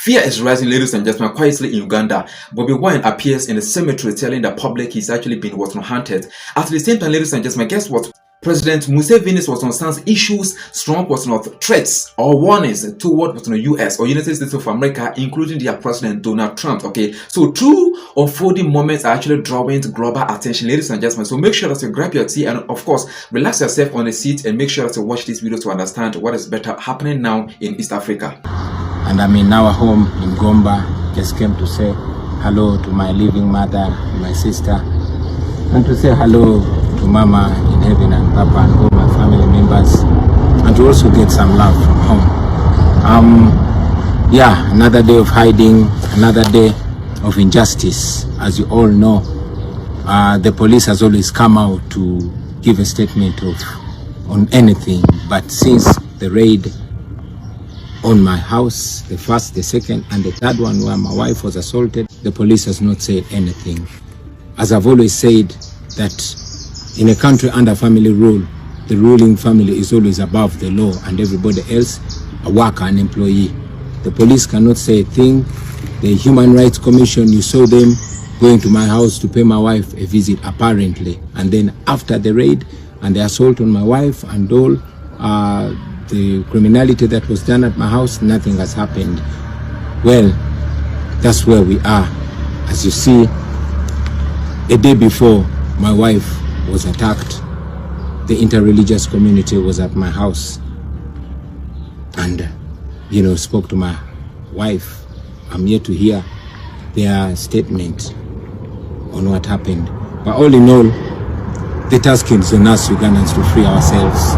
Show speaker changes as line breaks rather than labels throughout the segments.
Fear is rising, ladies and gentlemen, quietly in Uganda. Bobi Wine appears in the cemetery telling the public he's actually been hunted. At the same time, ladies and gentlemen, guess what? President Museveni stands issues strong threats or warnings toward the US or United States of America, including their President Donald Trump. Okay, so two unfolding moments are actually drawing global attention, ladies and gentlemen. So make sure that you grab your tea and, of course, relax yourself on the seat and make sure that you watch this video to understand what is better happening now in East Africa.
And I'm in our home in Gomba. Just came to say hello to my living mother, my sister, and to say hello to Mama in heaven and Papa and all my family members, and to also get some love from home. Yeah, another day of hiding, another day of injustice. As you all know, the police has always come out to give a statement on anything, but since the raid on my house, the first, the second, and the third one where my wife was assaulted, the police has not said anything. As I've always said, that in a country under family rule, the ruling family is always above the law and everybody else a worker, an employee. The police cannot say a thing. The Human Rights Commission, you saw them going to my house to pay my wife a visit apparently. And then after the raid and the assault on my wife and all, the criminality that was done at my house, nothing has happened. Well, that's where we are. As you see, a day before my wife was attacked, the interreligious community was at my house and, spoke to my wife. I'm yet to hear their statement on what happened. But all in all, the task is on us Ugandans to free ourselves.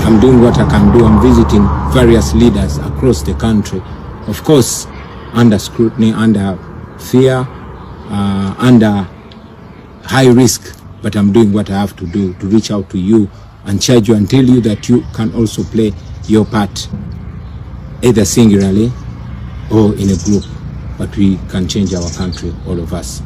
I'm doing what I can do. I'm visiting various leaders across the country. Of course, under scrutiny, under fear, under high risk. But I'm doing what I have to do to reach out to you and charge you and tell you that you can also play your part, either singularly or in a group. But we can change our country, all of us.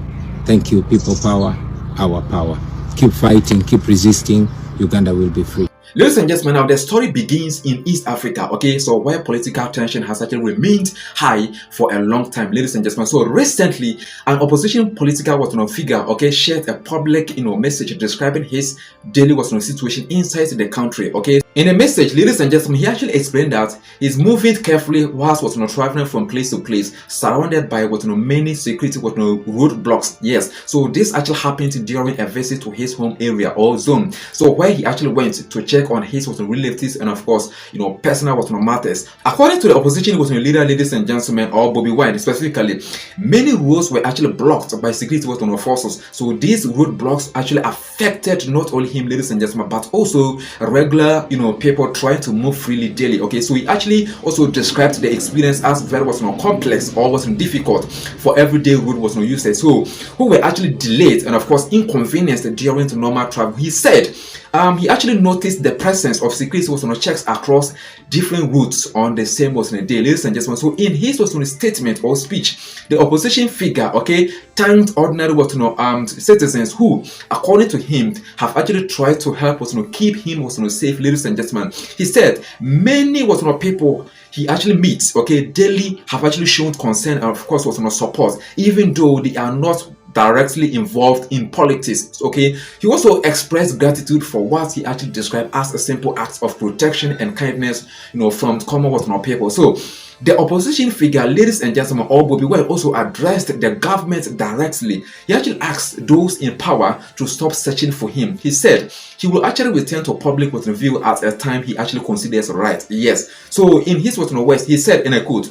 Thank you. People power, our power. Keep fighting, keep resisting. Uganda will be free.
Ladies and gentlemen, now the story begins in East Africa, okay, so where political tension has actually remained high for a long time, ladies and gentlemen. So recently, an opposition political figure, okay, shared a public message describing his daily situation inside the country, okay. In a message, ladies and gentlemen, he actually explained that he's moving carefully whilst traveling from place to place, surrounded by many security roadblocks. Yes, so this actually happened during a visit to his home area or zone. So where he actually went to check on his relatives and of course personal matters. According to the opposition leader, ladies and gentlemen, or Bobi Wine specifically, many roads were actually blocked by security forces. So these roadblocks actually affected not only him, ladies and gentlemen, but also regular people trying to move freely daily. Okay, so he actually also described the experience as very complex or difficult for everyday road users who were actually delayed and of course inconvenienced during normal travel. He said he actually noticed the presence of security checks across different routes on the same day, ladies and gentlemen. So in his statement or speech, the opposition figure, okay, thanked ordinary citizens who, according to him, have actually tried to help keep him safe, ladies and gentlemen. He said many people he actually meets, okay, daily have actually shown concern and of course support, even though they are not directly involved in politics. Okay, he also expressed gratitude for what he actually described as a simple act of protection and kindness from Commonwealth people. So the opposition figure, ladies and gentlemen, or Bobi Wine, also addressed the government directly. He actually asked those in power to stop searching for him. He said he will actually return to public view at a time he actually considers right. Yes, so in his words, he said, and I quote,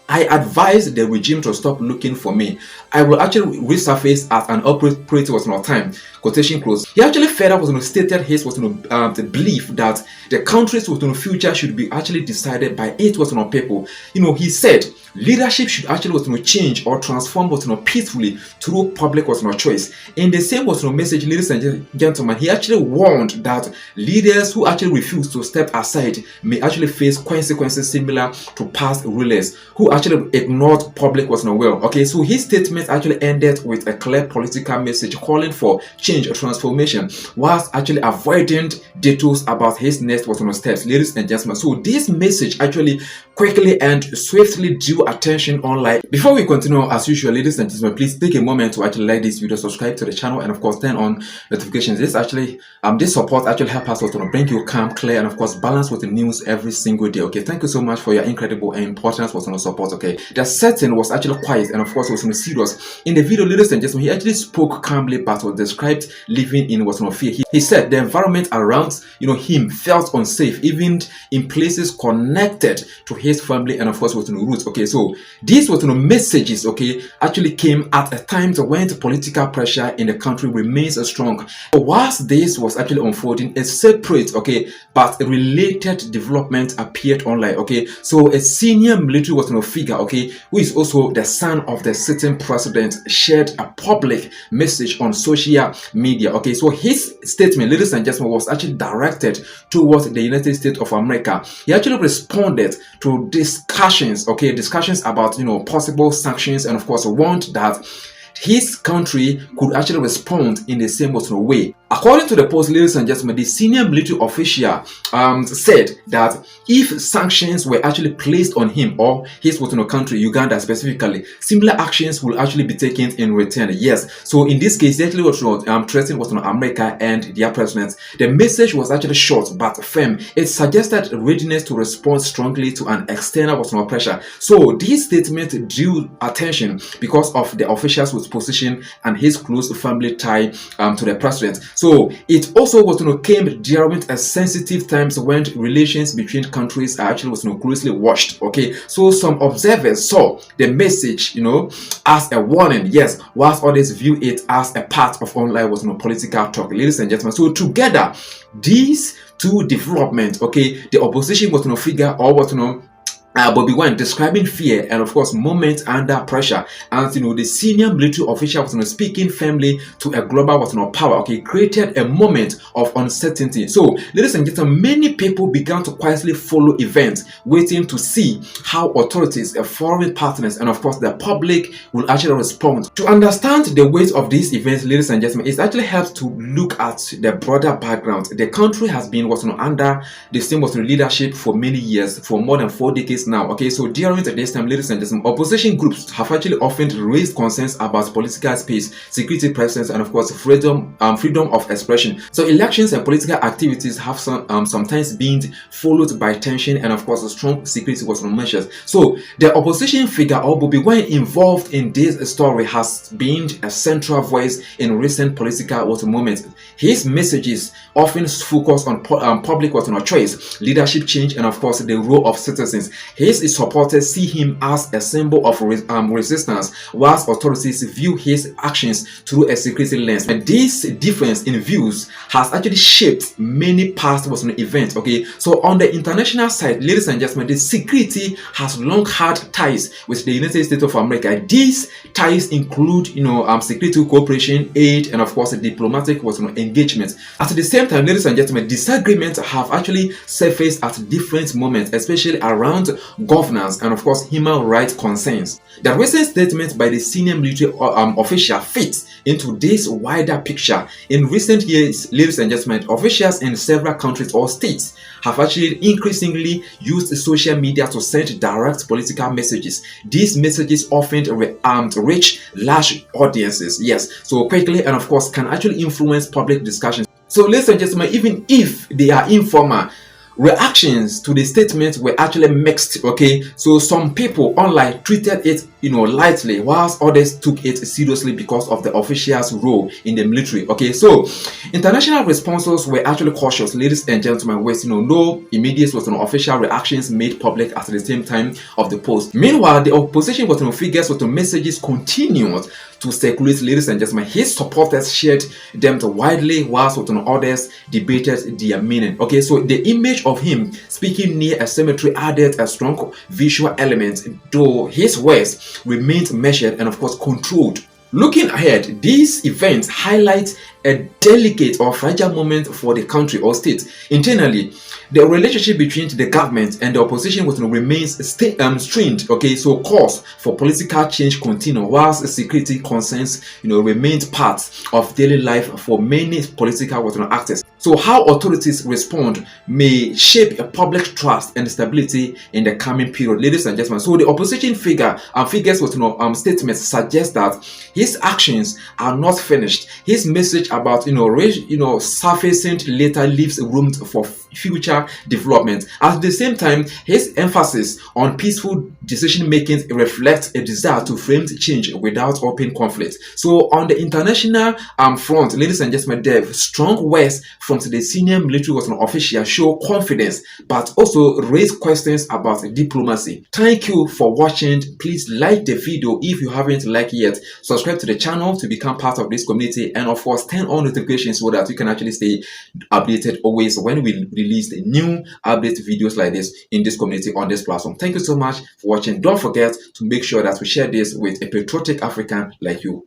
"I advise the regime to stop looking for me. I will actually resurface at an appropriate time." Quotation close. He actually further stated his the belief that the country's future should be actually decided by its people. He said leadership should actually change or transform peacefully through public choice. In the same message, ladies and gentlemen, he actually warned that leaders who actually refuse to step aside may actually face consequences similar to past rulers who actually ignored public was not well. Okay, so his statement actually ended with a clear political message calling for change or transformation, whilst actually avoiding details about his next was on steps, ladies and gentlemen. So this message actually quickly and swiftly drew attention online. Before we continue, as usual, ladies and gentlemen, please take a moment to actually like this video, subscribe to the channel, and of course turn on notifications. This actually this support actually help us to bring you calm, clear, and of course balance with the news every single day. Okay, thank you so much for your incredible and important support. Okay, the setting was actually quiet and of course was serious. In the video, ladies and gentlemen, he actually spoke calmly but was described living in was no fear. He said the environment around him felt unsafe, even in places connected to his family and of course was roots. Okay, so these was messages actually came at a time when the political pressure in the country remains strong. Whilst this was actually unfolding, a separate but related development appeared online. Okay, so a senior military was figure who is also the son of the sitting president shared a public message on social media. Okay, so his statement, ladies and gentlemen, was actually directed towards the United States of America. He actually responded to discussions about possible sanctions and of course warned that his country could actually respond in the same way. According to the post, ladies and gentlemen, the senior military official said that if sanctions were actually placed on him or his country, Uganda specifically, similar actions will actually be taken in return. Yes, so in this case, actually was threatening America and their president. The message was actually short but firm. It suggested readiness to respond strongly to an external pressure. So this statement drew attention because of the official's position and his close family tie to the president. So it also came during a sensitive times when relations between countries are actually closely watched. Okay, so some observers saw the message as a warning, yes, whilst others view it as a part of online political talk, ladies and gentlemen. So together these two developments, the opposition was figure or Bobi Wine describing fear and of course moments under pressure, and the senior military official was speaking firmly to a global power, created a moment of uncertainty. So ladies and gentlemen, many people began to quietly follow events, waiting to see how authorities, foreign partners, and of course the public will actually respond. To understand the weight of these events, ladies and gentlemen, it actually helps to look at the broader background. The country has been under the same leadership for many years, for more than 4 decades now. Okay, so during this time, ladies and gentlemen, opposition groups have actually often raised concerns about political space, security presence, and of course freedom of expression. So elections and political activities have sometimes been followed by tension and of course strong security measures. So the opposition figure or Bobi Wine involved in this story has been a central voice in recent political moments. His messages often focus on public choice, leadership change, and of course the role of citizens. His supporters see him as a symbol of resistance, whilst authorities view his actions through a security lens. And this difference in views has actually shaped many past events. Okay, so on the international side, ladies and gentlemen, the security has long had ties with the United States of America. These ties include security cooperation, aid, and of course diplomatic engagement. At the same time, ladies and gentlemen, disagreements have actually surfaced at different moments, especially around governance and of course human rights concerns. The recent statement by the senior military official fits into this wider picture. In recent years, ladies and gentlemen, officials in several countries or states have actually increasingly used social media to send direct political messages. These messages often reach large audiences, yes, so quickly, and of course can actually influence public discussions. So ladies and gentlemen, even if they are informal, reactions to the statement were actually mixed. Okay, so some people online treated it lightly, whilst others took it seriously because of the official's role in the military. Okay, so international responses were actually cautious, ladies and gentlemen, with no immediate official reactions made public at the same time of the post. Meanwhile, the opposition figures messages continued to circulate, ladies and gentlemen. His supporters shared them widely, whilst others debated their meaning. Okay, so the image of him speaking near a cemetery added a strong visual element, though his words remained measured and of course controlled. Looking ahead, these events highlight a delicate or fragile moment for the country or state. Internally, the relationship between the government and the opposition remains strained. Okay, so calls for political change continue, whilst security concerns remain part of daily life for many political actors. So how authorities respond may shape a public trust and stability in the coming period, ladies and gentlemen. So the opposition figures statements suggest that his actions are not finished. His message about surfacing later leaves room for future development. At the same time, his emphasis on peaceful decision making reflects a desire to frame change without open conflict. So on the international front, ladies and gentlemen, the strong words from the senior military officials show confidence, but also raise questions about diplomacy. Thank you for watching. Please like the video if you haven't liked yet. Subscribe to the channel to become part of this community, and of course turn on notifications so that you can actually stay updated always when we release the new update videos like this in this community on this platform. Thank you so much for watching. Don't forget to make sure that we share this with a patriotic African like you.